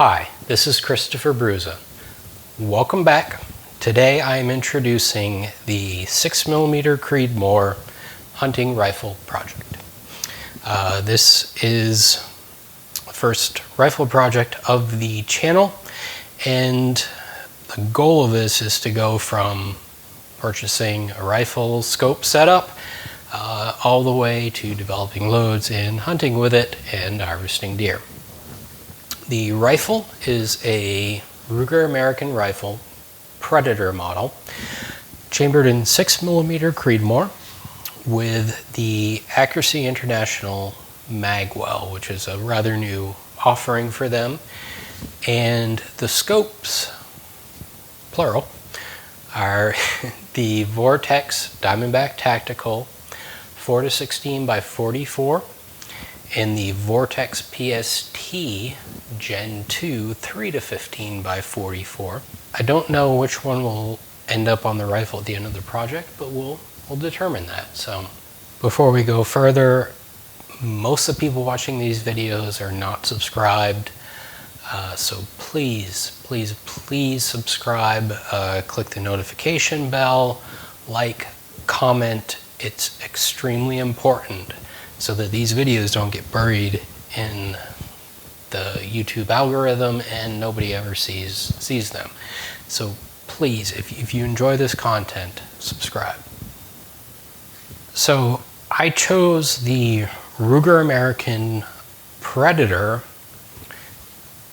Hi, this is Christopher Bruza. Welcome back. Today I am introducing the 6mm Creedmoor hunting rifle project. This is the first rifle project of the channel, and the goal of this is to go from purchasing a rifle scope setup all the way to developing loads and hunting with it and harvesting deer. The rifle is a Ruger American Rifle Predator model, chambered in 6mm Creedmoor with the Accuracy International magwell, which is a rather new offering for them. And the scopes, plural, are the Vortex Diamondback Tactical 4-16 by 44 and the Vortex PST Gen 2 3-15 by 44. I don't know which one will end up on the rifle at the end of the project, but we'll determine that. So before we go further, most of the people watching these videos are not subscribed. So please subscribe, click the notification bell, like, comment. It's extremely important so that these videos don't get buried in the YouTube algorithm and nobody ever sees them. So please, if you enjoy this content, subscribe. So I chose the Ruger American Predator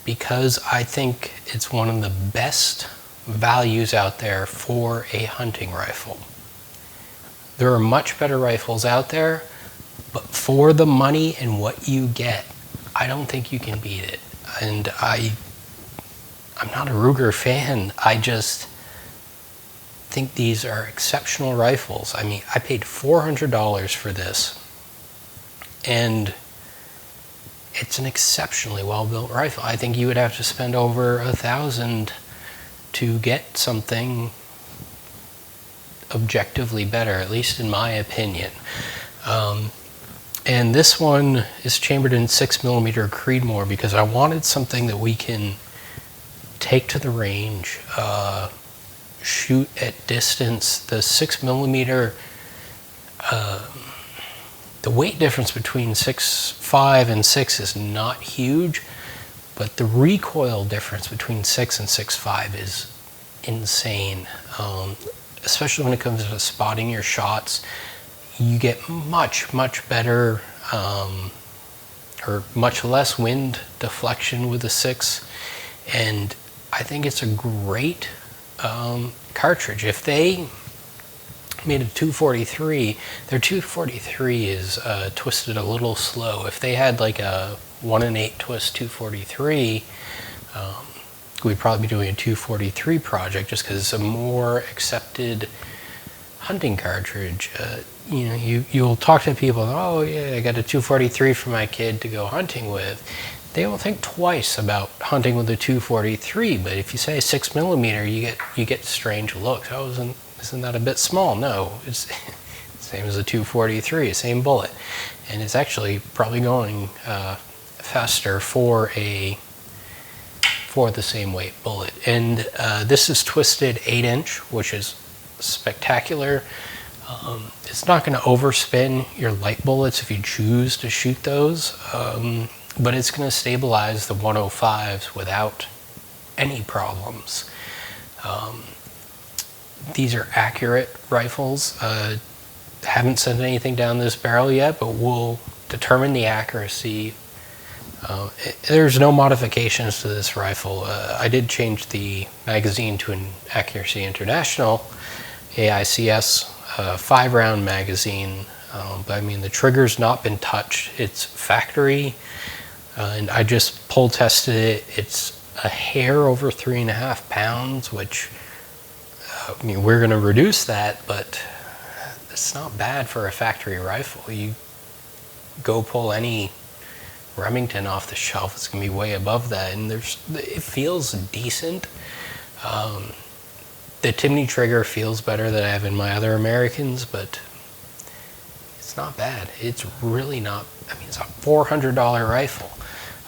because I think it's one of the best values out there for a hunting rifle. There are much better rifles out there, but for the money and what you get, I don't think you can beat it. And I'm not a Ruger fan. I just think these are exceptional rifles. I mean, I paid $400 for this, and it's an exceptionally well-built rifle. I think you would have to spend over $1,000 to get something objectively better, at least in my opinion. And this one is chambered in 6mm Creedmoor because I wanted something that we can take to the range, shoot at distance. The 6mm, the weight difference between 6.5 and 6 is not huge, but the recoil difference between 6 and 6.5 is insane. Especially when it comes to spotting your shots, you get much better or much less wind deflection with the 6, and I think it's a great cartridge. If they made a 243, their 243 is twisted a little slow. If they had like a 1-in-8 twist 243, we'd probably be doing a 243 project just because it's a more accepted hunting cartridge. You know, you'll talk to people, oh yeah, I got a 243 for my kid to go hunting with. They will think twice about hunting with a 243, but if you say 6mm, you get strange looks. Oh, isn't that a bit small? No, it's the same as a 243, same bullet, and it's actually probably going faster for the same weight bullet. And this is twisted 8-inch, which is spectacular. It's not going to overspin your light bullets if you choose to shoot those, but it's going to stabilize the 105s without any problems. These are accurate rifles. Haven't sent anything down this barrel yet, but we'll determine the accuracy. There's no modifications to this rifle. I did change the magazine to an Accuracy International AICS 5-round magazine, but I mean the trigger's not been touched. It's factory, and I just pull tested it. It's a hair over 3.5 pounds, which I mean we're going to reduce that, but it's not bad for a factory rifle. You go pull any Remington off the shelf, it's going to be way above that, and it feels decent. The Timney trigger feels better than I have in my other Americans, but it's not bad. It's really not. I mean, it's a $400 rifle.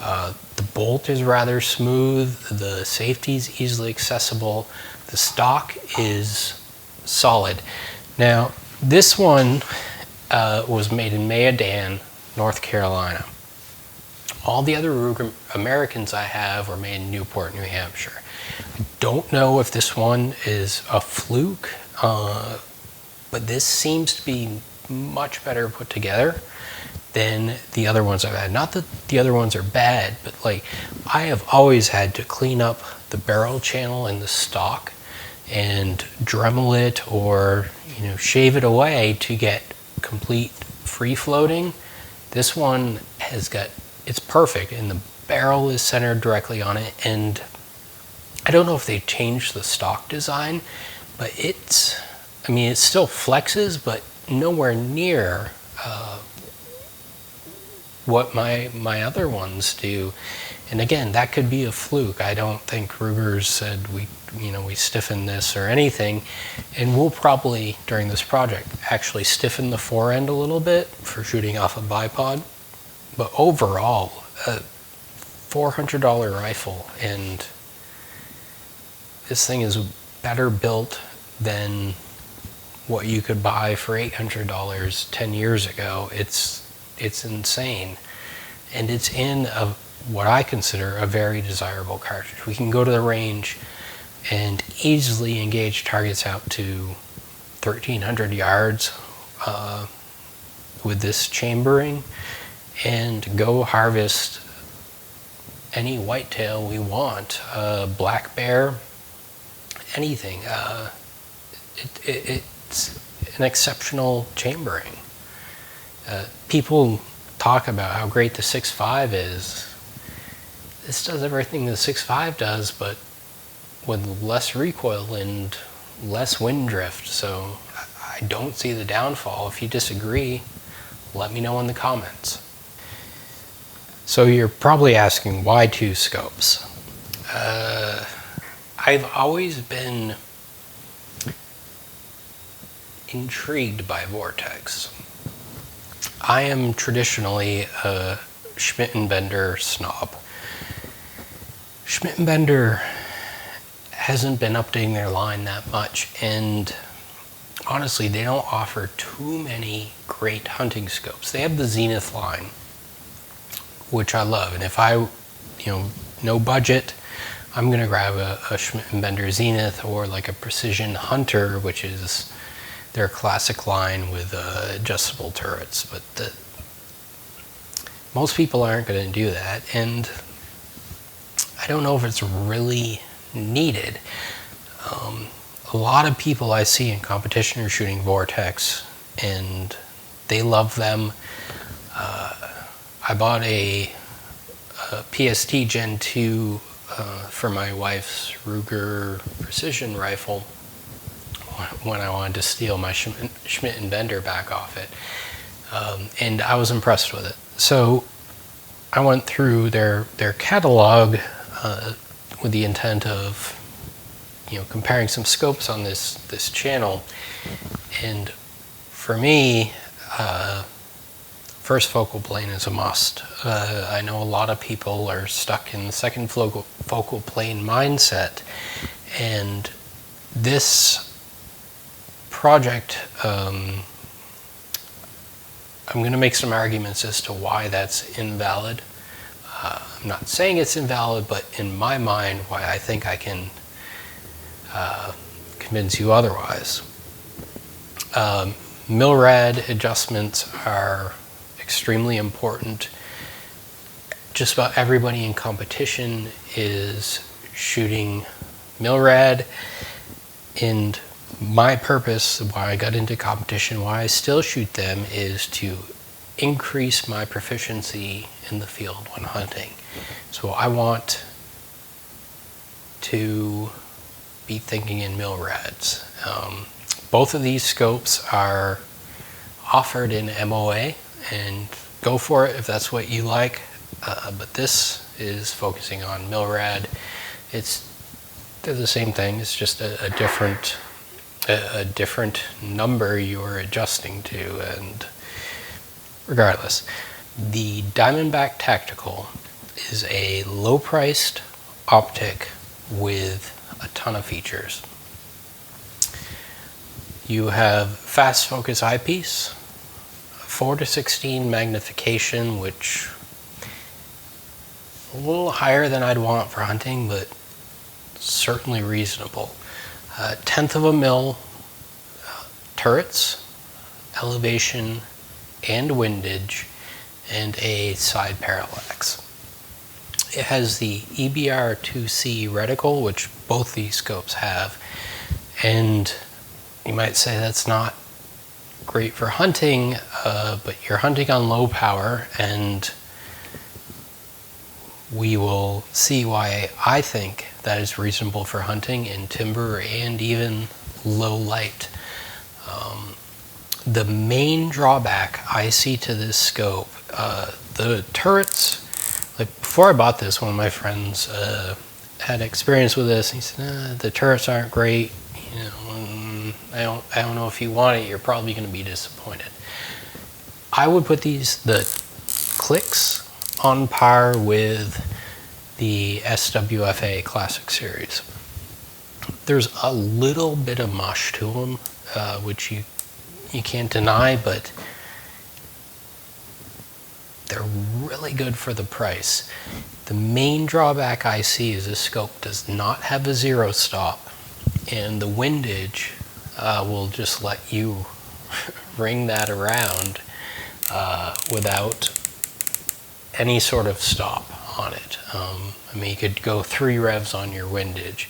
The bolt is rather smooth, the safety is easily accessible, the stock is solid. Now, this one was made in Mayodan, North Carolina. All the other Ruger Americans I have were made in Newport, New Hampshire. I don't know if this one is a fluke, but this seems to be much better put together than the other ones I've had. Not that the other ones are bad, but like I have always had to clean up the barrel channel in the stock and Dremel it or shave it away to get complete free floating. This one it's perfect, and the barrel is centered directly on it. And I don't know if they changed the stock design, but it still flexes, but nowhere near what my other ones do. And again, that could be a fluke. I don't think Ruger's said we stiffen this or anything. And we'll probably, during this project, actually stiffen the fore end a little bit for shooting off a bipod. But overall, a $400 rifle, and this thing is better built than what you could buy for $800 10 years ago. It's insane. And it's in what I consider a very desirable cartridge. We can go to the range and easily engage targets out to 1,300 yards with this chambering, and go harvest any whitetail we want, black bear, anything. It's an exceptional chambering. People talk about how great the 6.5 is. This does everything the 6.5 does, but with less recoil and less wind drift. So I don't see the downfall. If you disagree, let me know in the comments. So you're probably asking, why two scopes? I've always been intrigued by Vortex. I am traditionally a Schmidt & Bender snob. Schmidt & Bender hasn't been updating their line that much, and honestly, they don't offer too many great hunting scopes. They have the Zenith line, which I love, and if I, no budget, I'm gonna grab a Schmidt & Bender Zenith, or like a Precision Hunter, which is their classic line with adjustable turrets. But most people aren't going to do that, and I don't know if it's really needed. A lot of people I see in competition are shooting Vortex, and they love them. I bought a PST Gen 2 for my wife's Ruger precision rifle when I wanted to steal my Schmidt & Bender back off it. And I was impressed with it. So I went through their catalog with the intent of comparing some scopes on this channel. And for me, first focal plane is a must. I know a lot of people are stuck in the second focal plane mindset, and this project, I'm going to make some arguments as to why that's invalid. I'm not saying it's invalid, but in my mind, why I think I can convince you otherwise. Milrad adjustments are extremely important. Just about everybody in competition is shooting Milrad, and my purpose, why I got into competition, why I still shoot them, is to increase my proficiency in the field when hunting. So I want to be thinking in Milrads. Both of these scopes are offered in MOA, and go for it if that's what you like. But this is focusing on Milrad. They're the same thing. It's just a different number you're adjusting to, and regardless, the Diamondback Tactical is a low-priced optic with a ton of features. You have fast focus eyepiece, 4:16 magnification, which a little higher than I'd want for hunting, but certainly reasonable. 1/10 of a mil turrets, elevation and windage, and a side parallax. It has the EBR2C reticle, which both these scopes have, and you might say that's not great for hunting, but you're hunting on low power, and we will see why I think that is reasonable for hunting in timber and even low light. The main drawback I see to this scope, the turrets, like before I bought this, one of my friends had experience with this, and he said, the turrets aren't great, you know, I don't know if you want it, you're probably going to be disappointed. I would put the clicks on par with the SWFA Classic Series. There's a little bit of mush to them, which you can't deny, but they're really good for the price. The main drawback I see is this scope does not have a zero stop, and the windage will just let you ring that around without any sort of stop on it. I mean, you could go 3 revs on your windage.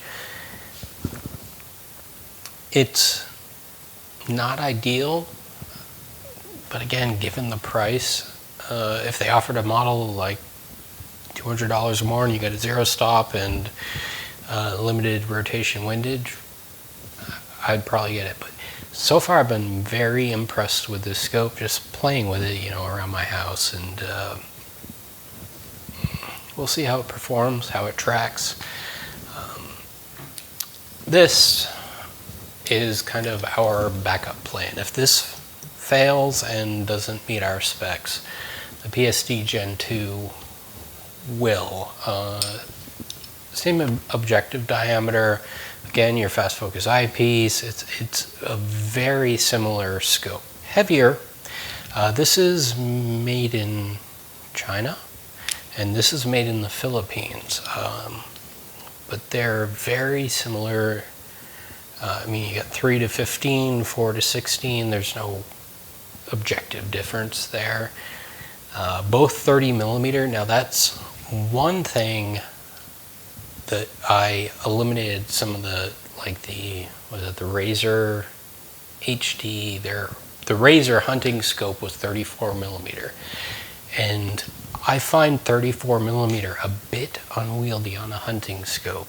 It's not ideal, but again, given the price, if they offered a model like $200 more and you got a zero stop and limited rotation windage, I'd probably get it. But so far I've been very impressed with this scope, just playing with it, you know, around my house, and we'll see how it performs, how it tracks. This is kind of our backup plan. If this fails and doesn't meet our specs, the PST Gen 2 will. Same objective diameter. Again, your fast focus eyepiece. It's a very similar scope. Heavier. This is made in China, and this is made in the Philippines. But they're very similar. I mean, you got 3-15, 4-16. There's no objective difference there. Both 30mm. Now that's one thing that I eliminated some of the, like the, was it the Razor HD? The Razor hunting scope was 34mm, and I find 34mm a bit unwieldy on a hunting scope.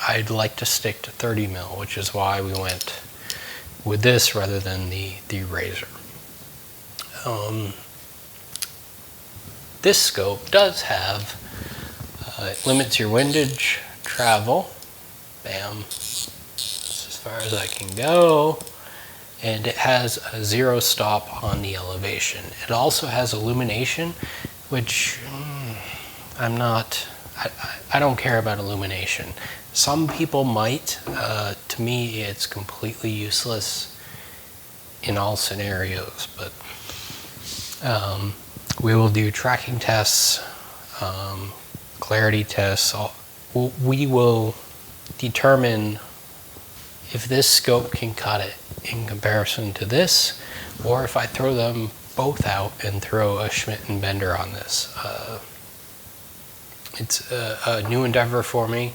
I'd like to stick to 30mm, which is why we went with this rather than the Razor. This scope does have, it limits your windage travel, bam, that's as far as I can go, and it has a zero stop on the elevation. It also has illumination, which I don't care about illumination. Some people might. To me, it's completely useless in all scenarios, but we will do tracking tests, clarity tests. We will determine if this scope can cut it in comparison to this, or if I throw them both out and throw a Schmidt and Bender on this. It's a new endeavor for me,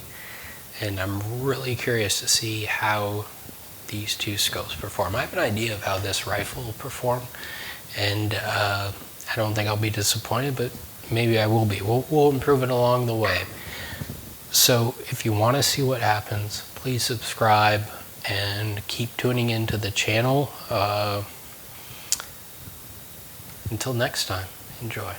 and I'm really curious to see how these two scopes perform. I have an idea of how this rifle will perform, and I don't think I'll be disappointed, but maybe I will be. We'll improve it along the way. So if you want to see what happens, please subscribe and keep tuning into the channel. Until next time, enjoy.